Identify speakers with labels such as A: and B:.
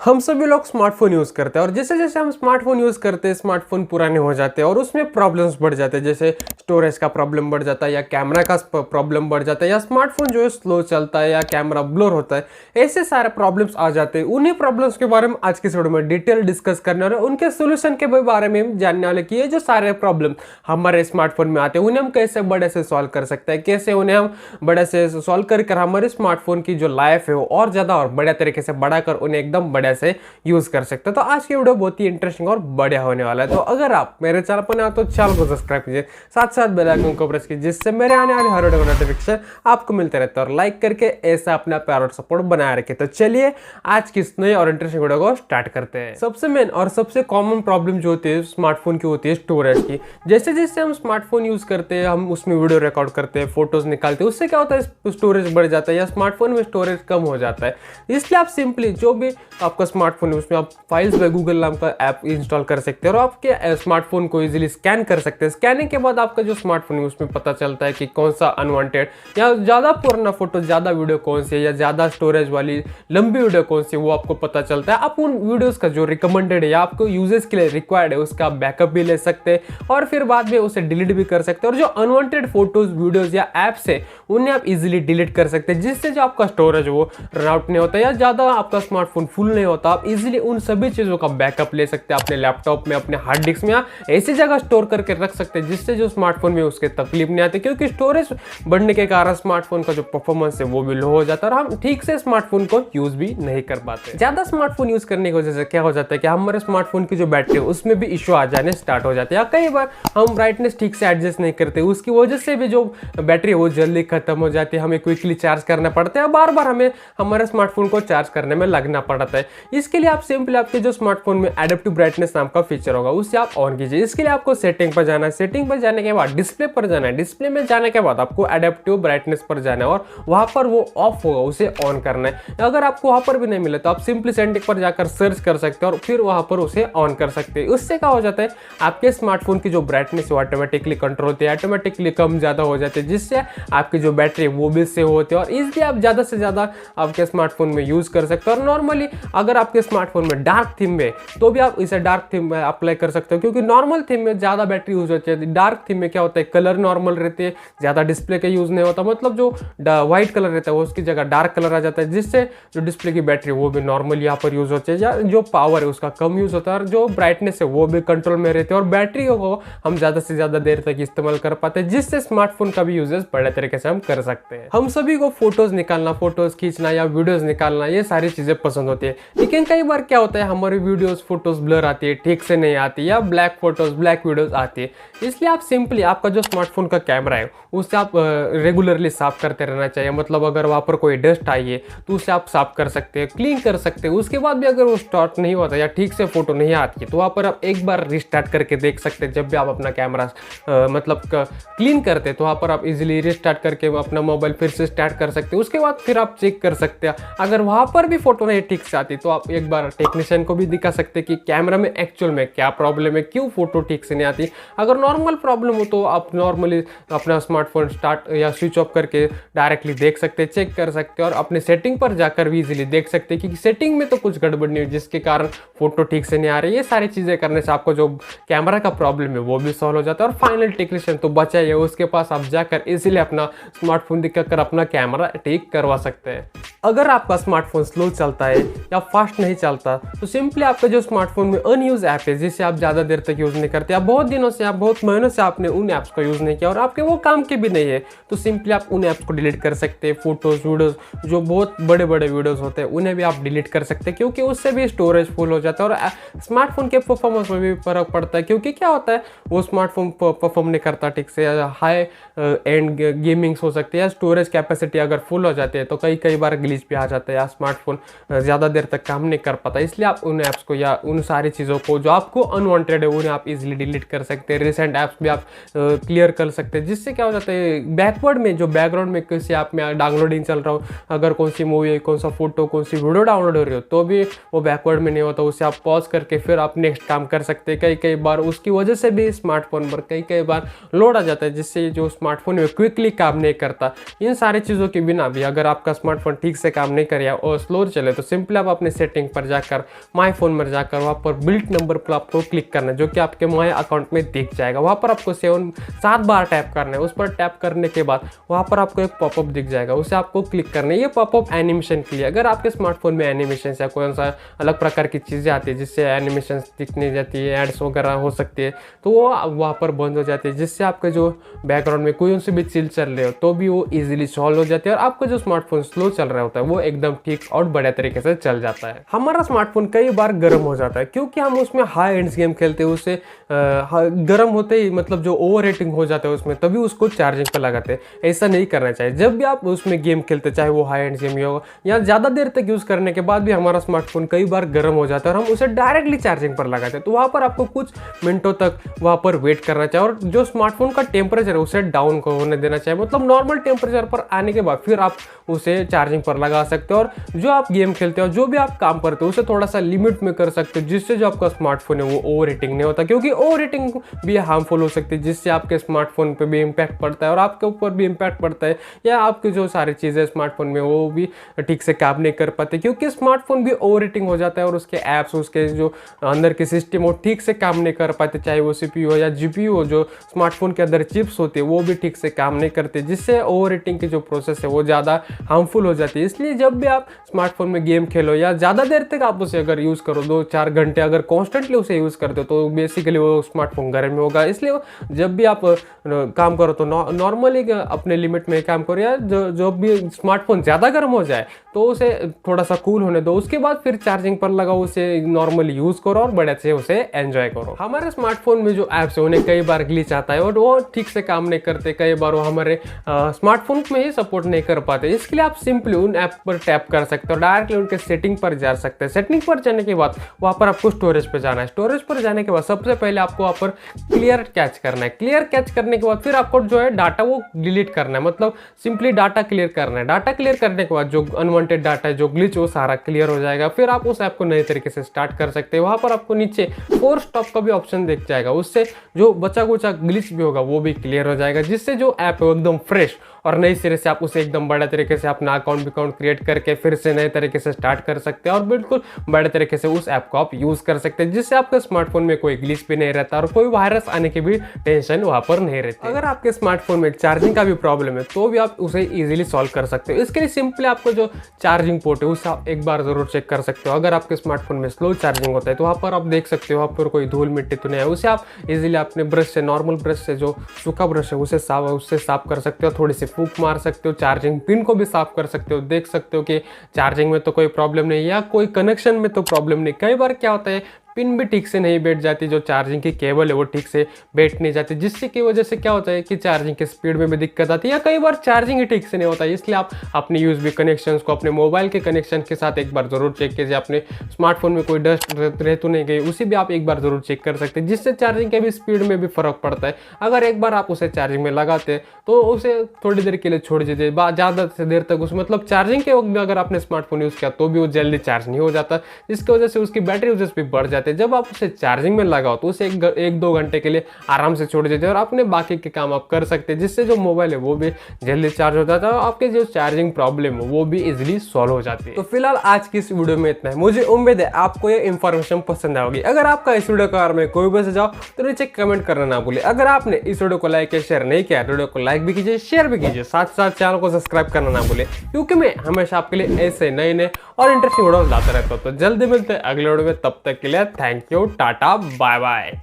A: हम सभी लोग स्मार्टफोन यूज़ करते हैं और जैसे जैसे हम स्मार्टफोन यूज़ करते हैं स्मार्टफोन पुराने हो जाते हैं और उसमें प्रॉब्लम्स बढ़ जाते हैं। जैसे स्टोरेज का प्रॉब्लम बढ़ जाता है या कैमरा का प्रॉब्लम बढ़ जाता है या स्मार्टफोन जो है स्लो चलता है या कैमरा ब्लर होता है। ऐसे सारे प्रॉब्लम्स आ जाते हैं। उन्हीं प्रॉब्लम्स के बारे में आज की वीडियो में डिटेल डिस्कस करने वाले, उनके सोल्यूशन के बारे में हम जानने वाले कि ये जो सारे प्रॉब्लम हमारे स्मार्टफोन में आते हैं उन्हें हम कैसे बड़े से सॉल्व कर सकते हैं, कैसे उन्हें हम बड़े से सॉल्व कर हमारे स्मार्टफोन की जो लाइफ है वो और ज़्यादा और बढ़िया तरीके से बढ़ाकर उन्हें एकदम बढ़िया से यूज कर सकते हो। तो आज की वीडियो बहुत ही इंटरेस्टिंग और बढ़िया होने वाला है। तो अगर आप मेरे चैनल पर नए हो तो चैनल को सब्सक्राइब कीजिए, साथ साथ बेल आइकन को प्रेस कीजिए, जिससे मेरे आने वाले हर वीडियो का नोटिफिकेशन आपको मिलते रहता है। और लाइक करके ऐसा अपना प्यार और सपोर्ट बनाए रखे। तो चलिए आज की इस नई और इंटरेस्टिंग वीडियो को स्टार्ट करते हैं। सबसे मेन और सबसे कॉमन प्रॉब्लम जो होती है स्मार्टफोन की होती है स्टोरेज की। जैसे जैसे हम स्मार्टफोन यूज करते हैं, हम उसमें वीडियो रिकॉर्ड करते हैं, फोटोज निकालते हैं, उससे क्या होता है स्टोरेज बढ़ जाता है या स्मार्टफोन में स्टोरेज कम हो जाता है। इसलिए आप सिंपली जो भी आपका स्मार्टफोन है उसमें आप फाइल्स में गूगल नाम का ऐप इंस्टॉल कर सकते हैं और आपके स्मार्टफोन को इजीली स्कैन कर सकते हैं। स्कैनिंग के बाद आपका जो स्मार्टफोन है उसमें पता चलता है कि कौन सा अनवांटेड या ज़्यादा पुराना फोटो, ज़्यादा वीडियो कौन सी है या ज़्यादा स्टोरेज वाली लंबी वीडियो कौन सी है, वो आपको पता चलता है। आप उन वीडियोज़ का जो रिकमेंडेड है या आपको यूजेस के लिए रिक्वायर्ड है उसका बैकअप भी ले सकते हैं और फिर बाद में उसे डिलीट भी कर सकते हैं। और जो अनवांटेड फोटोज, वीडियोज या ऐप्स है उन्हें आप इजीली डिलीट कर सकते हैं, जिससे जो आपका स्टोरेज वो रन आउट नहीं होता या ज़्यादा आपका स्मार्टफोन फुल नहीं होता। आप इजीली उन सभी चीज़ों का बैकअप ले सकते हैं अपने लैपटॉप में, अपने हार्ड डिस्क में या ऐसी जगह स्टोर करके रख सकते हैं जिससे जो स्मार्टफोन में उसके तकलीफ नहीं आती, क्योंकि स्टोरेज बढ़ने के कारण स्मार्टफोन का जो परफॉर्मेंस है वो भी लो हो जाता है और हम ठीक से स्मार्टफोन को यूज भी नहीं कर पाते। ज्यादा स्मार्टफोन यूज करने की वजह से क्या हो जाता है कि हमारे स्मार्टफोन की जो बैटरी है उसमें भी इश्यू आ जाने स्टार्ट हो जाते हैं। या कई बार हम ब्राइटनेस ठीक से एडजस्ट नहीं करते, उसकी वजह से भी जो बैटरी है वो जल्दी खत्म हो जाती है। हमें क्विकली चार्ज करना पड़ता है, बार बार हमें हमारे स्मार्टफोन को चार्ज करने में लगना पड़ता है। इसके लिए आप सिंपली आपके जो स्मार्टफोन में एडेप्टिव ब्राइटनेस नाम का फीचर होगा उसे आप ऑन कीजिए। इसके लिए आपको सेटिंग पर जाना है, सेटिंग पर जाने के बाद डिस्प्ले पर जाना है, डिस्प्ले में जाने के बाद आपको एडेप्टिव ब्राइटनेस पर जाना है और वहां पर वो ऑफ होगा, उसे ऑन करना है। अगर आपको वहां पर भी नहीं मिले तो आप सिंपली सेटिंग पर जाकर सर्च कर सकते हैं और फिर वहां पर उसे ऑन कर सकते हैं। उससे क्या हो जाता है आपके स्मार्टफोन की जो ब्राइटनेस है ऑटोमेटिकली कंट्रोल होती है, ऑटोमेटिकली कम ज्यादा हो जाती है, जिससे आपकी जो बैटरी है वो भी सेव होती है और इसलिए आप ज्यादा से ज्यादा आपके स्मार्टफोन में यूज कर सकते हैं। और नॉर्मली अगर आपके स्मार्टफोन में डार्क थीम है तो भी आप इसे डार्क थीम में अप्लाई कर सकते हो, क्योंकि नॉर्मल थीम में ज़्यादा बैटरी यूज होती है। डार्क थीम में क्या होता है कलर नॉर्मल रहते हैं, ज़्यादा डिस्प्ले का यूज़ नहीं होता, मतलब जो व्हाइट कलर रहता है वो उसकी जगह डार्क कलर आ जाता है, जिससे जो डिस्प्ले की बैटरी वो भी नॉर्मल यहाँ पर यूज़ होती है या जो पावर है उसका कम यूज़ होता है और जो ब्राइटनेस है वो भी कंट्रोल में रहती है और बैटरी को हम ज़्यादा से ज़्यादा देर तक इस्तेमाल कर पाते हैं, जिससे स्मार्टफोन का भी यूजेस बड़े तरीके से हम कर सकते हैं। हम सभी को फोटोज निकालना, फोटोज खींचना या वीडियोज निकालना ये सारी चीज़ें पसंद होती है, लेकिन कई बार क्या होता है हमारी वीडियोस फोटोज ब्लर आती है, ठीक से नहीं आती या ब्लैक फोटोज ब्लैक वीडियोस आती है। इसलिए आप सिंपली आपका जो स्मार्टफोन का कैमरा है उससे आप रेगुलरली साफ करते रहना चाहिए। मतलब अगर वहाँ पर कोई डस्ट आई है तो उसे आप साफ कर सकते हैं, क्लीन कर सकते हैं। उसके बाद भी अगर वो स्टार्ट नहीं होता या ठीक से फोटो नहीं आती है तो वहाँ पर आप एक बार रिस्टार्ट करके देख सकते हैं। जब भी आप अपना कैमरा मतलब क्लीन करते हैं तो वहाँ पर आप इजीली रिस्टार्ट करके अपना मोबाइल फिर से स्टार्ट कर सकते हैं। उसके बाद फिर आप चेक कर सकते हैं, अगर वहाँ पर भी फोटो नहीं ठीक से आती तो आप एक बार टेक्नीशियन को भी दिखा सकते हैं कि कैमरा में एक्चुअल में क्या प्रॉब्लम है, क्यों फोटो ठीक से नहीं आती। अगर नॉर्मल प्रॉब्लम हो तो आप नॉर्मली अपना स्मार्टफोन स्टार्ट या स्विच ऑफ करके डायरेक्टली देख सकते हैं, चेक कर सकते हैं और अपने सेटिंग पर जाकर भी इजीली देख सकते हैं कि सेटिंग में तो कुछ गड़बड़ नहीं है जिसके कारण फोटो ठीक से नहीं आ रही। ये सारी चीज़ें करने से आपको जो कैमरा का प्रॉब्लम है वो भी सॉल्व हो जाता है और फाइनल टेक्नीशियन तो बचा ही है, उसके पास आप जाकर इजीली अपना स्मार्टफोन दिखाकर अपना कैमरा ठीक करवा सकते हैं। अगर आपका स्मार्टफोन स्लो चलता है या फास्ट नहीं चलता तो सिंपली आपका जो स्मार्टफोन में अनयूज ऐप है जिसे आप ज़्यादा देर तक यूज़ नहीं करते, आप बहुत दिनों से, आप बहुत महीनों से आपने उन ऐप्स का यूज़ नहीं किया और आपके वो काम के भी नहीं है, तो सिंपली आप उन ऐप्स को डिलीट कर सकते हैं। फोटोज़, वीडियोज़, जो बहुत बड़े बड़े वीडियोज़ होते हैं उन्हें भी आप डिलीट कर सकते हैं, क्योंकि उससे भी स्टोरेज फुल हो जाता है और स्मार्टफोन के परफॉर्मेंस में भी फर्क पड़ता है। क्योंकि क्या होता है वो स्मार्टफोन परफॉर्म नहीं करता ठीक से, हाई एंड गेमिंग्स हो सकती है या स्टोरेज कैपेसिटी अगर फुल हो जाती है तो कई बार ग्लिच भी आ जाता है या स्मार्टफोन ज़्यादा देर तक काम नहीं कर पाता। इसलिए आप उन ऐप्स को या उन सारी चीज़ों को जो आपको अनवांटेड है उन्हें आप इजीली डिलीट कर सकते हैं। रिसेंट ऐप्स भी आप क्लियर कर सकते हैं, जिससे क्या हो जाता है बैकवर्ड में जो बैकग्राउंड में किसी ऐप में डाउनलोडिंग चल रहा हो, अगर कौन सी मूवी, कौन सा फोटो, कौन सी वीडियो डाउनलोड हो रही हो तो भी वो बैकवर्ड में नहीं होता, उसे आप पॉज करके फिर आप नेक्स्ट काम कर सकते हैं। कई बार उसकी वजह से भी स्मार्टफोन पर कई बार लोड आ जाता है, जिससे जो स्मार्टफोन है क्विकली काम नहीं करता। इन सारी चीज़ों के बिना भी अगर आपका स्मार्टफोन ठीक से काम नहीं करे और स्लो चले तो सिंपली आप अपने सेटिंग पर जाकर माई फोन में जाकर वहाँ पर बिल्ट नंबर पर आपको क्लिक करना है, जो कि आपके माई अकाउंट में दिख जाएगा। वहाँ पर आपको 7 बार टैप करना है। उस पर टैप करने के बाद वहाँ पर आपको एक पॉपअप दिख जाएगा, उसे आपको क्लिक करना है। ये पॉपअप एनिमेशन के लिए, अगर आपके स्मार्टफोन में एनिमेशन या कोई सा अलग प्रकार की चीज़ें आती है जिससे एनिमेशन दिखने जाती है, एड्स वगैरह हो सकती है, तो वो वहाँ पर बंद हो जाती है, जिससे आपके जो बैकग्राउंड में कोई उनसे भी चीज चल रहे हो तो भी वो इजीली सॉल्व हो जाती है और आपका जो स्मार्टफोन स्लो चल रहा होता है वो एकदम ठीक और बढ़िया तरीके से चल जाता है। हमारा स्मार्टफोन कई बार गर्म हो जाता है क्योंकि हम उसमें हाई एंड्स गेम खेलते हैं, उसे गर्म होते ही मतलब जो ओवर हीटिंग हो जाता है उसमें, तभी उसको चार्जिंग पर लगाते हैं। ऐसा नहीं करना चाहिए। जब भी आप उसमें गेम खेलते, चाहे वो हाई एंड गेम ही हो या ज़्यादा देर तक यूज़ करने के बाद भी हमारा स्मार्टफोन कई बार गर्म हो जाता है और हम उसे डायरेक्टली चार्जिंग पर लगाते हैं, तो वहाँ पर आपको कुछ मिनटों तक वहाँ पर वेट करना चाहिए और जो स्मार्टफोन का टेम्परेचर है उसे डाउन होने देना चाहिए। मतलब नॉर्मल टेम्परेचर पर आने के बाद फिर आप उसे चार्जिंग पर लगा सकते हो और जो आप गेम खेलते हो, जो भी आप काम करते हो, उसे थोड़ा सा लिमिट में कर सकते हो, जिससे जो आपका स्मार्टफोन है वो ओवर हीटिंग नहीं होता, क्योंकि ओवर हीटिंग भी हार्मफुल हो सकती है, जिससे आपके स्मार्टफोन पे भी इम्पैक्ट पड़ता है और आपके ऊपर भी इम्पैक्ट पड़ता है, या आपकी जो सारी चीज़ें स्मार्टफोन में वो भी ठीक से काम नहीं कर पाते, क्योंकि स्मार्टफोन भी ओवर हीटिंग हो जाता है और उसके ऐप्स, उसके जो अंदर के सिस्टम वो ठीक से काम नहीं कर पाते, चाहे वो CPU हो या GPU हो, जो स्मार्टफोन के अंदर चिप्स होती है वो भी ठीक से काम नहीं करते, जिससे ओवर हीटिंग की जो प्रोसेस है वो ज़्यादा हार्मफुल हो जाती है। इसलिए जब भी आप स्मार्टफोन में गेम खेलो या ज़्यादा देर तक आप उसे अगर यूज़ करो, 2-4 घंटे अगर कॉन्स्टेंटली उसे यूज़ करते हो, तो बेसिकली वो स्मार्टफोन गर्म होगा। इसलिए जब भी आप काम करो तो नॉर्मली अपने लिमिट में काम करो, या जो भी स्मार्टफोन ज़्यादा गर्म हो जाए तो उसे थोड़ा सा कूल होने दो, उसके बाद फिर चार्जिंग पर लगाओ, उसे नॉर्मली यूज़ करो और बड़े से उसे एंजॉय करो। हमारे स्मार्टफोन में जो ऐप्स है उन्हें कई बार ग्लिच आता है और वो ठीक से काम नहीं करते, कई बार वो हमारे स्मार्टफोन में ही सपोर्ट नहीं कर पाते। इसके लिए आप सिंपली उन ऐप पर टैप कर सकते हो, डायरेक्टली उनके सेटिंग पर जा सकते हैं। सेटिंग पर जाने के बाद वहाँ पर आपको स्टोरेज पर जाना है। स्टोरेज पर जाने के बाद सबसे पहले आपको वहाँ पर क्लियर कैच करना है। क्लियर कैच करने के बाद फिर आपको जो है डाटा वो डिलीट करना है, मतलब सिंपली डाटा क्लियर करना है। डाटा क्लियर करने के बाद जो अनवांटेड डाटा है, जो ग्लिच, वो सारा क्लियर हो जाएगा। फिर आप उस ऐप को नए तरीके से स्टार्ट कर सकते हैं। वहाँ पर आपको नीचे फोर्स स्टॉप का भी ऑप्शन दिख जाएगा, उससे जो बचा कुचा ग्लिच भी होगा वो भी क्लियर हो जाएगा, जिससे जो ऐप है वो एकदम फ्रेश और नई सिरे से आप उसे एकदम बड़े तरीके से अपना अकाउंट क्रिएट करके फिर से नए तरीके से स्टार्ट कर सकते हैं और बिल्कुल बड़े तरीके से उस ऐप को आप यूज़ कर सकते हैं, जिससे आपके स्मार्टफोन में कोई ग्लिच भी नहीं रहता और कोई वायरस आने की भी टेंशन वहाँ पर नहीं रहती। अगर आपके स्मार्टफोन में चार्जिंग का भी प्रॉब्लम है तो भी आप उसे ईजिली सॉल्व कर सकते हो। इसके लिए सिंपली आपको जो चार्जिंग पोर्ट है उसे आप एक बार जरूर चेक कर सकते हो। अगर आपके स्मार्टफोन में स्लो चार्जिंग होता है तो वहाँ पर आप देख सकते हो वहाँ पर कोई धूल मिट्टी तो नहीं है, उसे आप इजीली अपने ब्रश से, नॉर्मल ब्रश से, जो सूखा ब्रश है उससे साफ कर सकते हो। थोड़ी सी फूंक मार सकते हो, चार्जिंग पिन को भी साफ कर सकते हो। देख सकते हो कि चार्जिंग में तो कोई प्रॉब्लम नहीं या कोई कनेक्शन में तो प्रॉब्लम नहीं। कई बार क्या होता है, पिन भी ठीक से नहीं बैठ जाती, जो चार्जिंग की केबल है वो ठीक से बैठ नहीं जाती, जिससे की वजह से क्या होता है कि चार्जिंग के स्पीड में भी दिक्कत आती है, या कई बार चार्जिंग ही ठीक से नहीं होता है। इसलिए आप अपने USB कनेक्शंस को अपने मोबाइल के कनेक्शन के साथ एक बार जरूर चेक कीजिए। अपने स्मार्टफोन में कोई डस्ट रह तो नहीं गई, उसे भी आप एक बार जरूर चेक कर सकते हैं, जिससे चार्जिंग के भी स्पीड में भी फर्क पड़ता है। अगर एक बार आप उसे चार्जिंग में लगाते तो उसे थोड़ी देर के लिए छोड़ दीजिए, ज़्यादा से देर तक उस मतलब चार्जिंग के वक्त में अगर आपने स्मार्टफोन यूज़ किया तो भी वो जल्दी चार्ज नहीं हो जाता, जिसकी वजह से उसकी बैटरी यूजेस भी बढ़ जाते हैं। जब आप उसे चार्जिंग में लगाओ तो उसे 1-2 घंटे के लिए आराम से छोड़ देते हैं और अपने बाकी के काम आप कर सकते हैं, जिससे जो मोबाइल है वो भी जल्दी चार्ज हो जाता है और आपके जो चार्जिंग प्रॉब्लम है वो भी इजीली सॉल्व हो जाती है। तो फिलहाल आज की इस वीडियो में इतना है। मुझे उम्मीद है आपको ये इंफॉर्मेशन पसंद आएगी। अगर आपका इस वीडियो के बारे में कोई भी सुझाव तो नीचे कमेंट करना ना भूलिए। अगर आपने इस वीडियो को लाइक या शेयर नहीं किया, वीडियो को लाइक भी कीजिए, शेयर भी कीजिए, साथ साथ चैनल को सब्सक्राइब करना ना भूलिए, क्योंकि मैं हमेशा आपके लिए ऐसे नए और इंटरेस्टिंग वीडियो लाता रहता हूँ। तो जल्दी मिलते हैं अगले वीडियो में, तब तक के लिए thank you, tata, bye bye.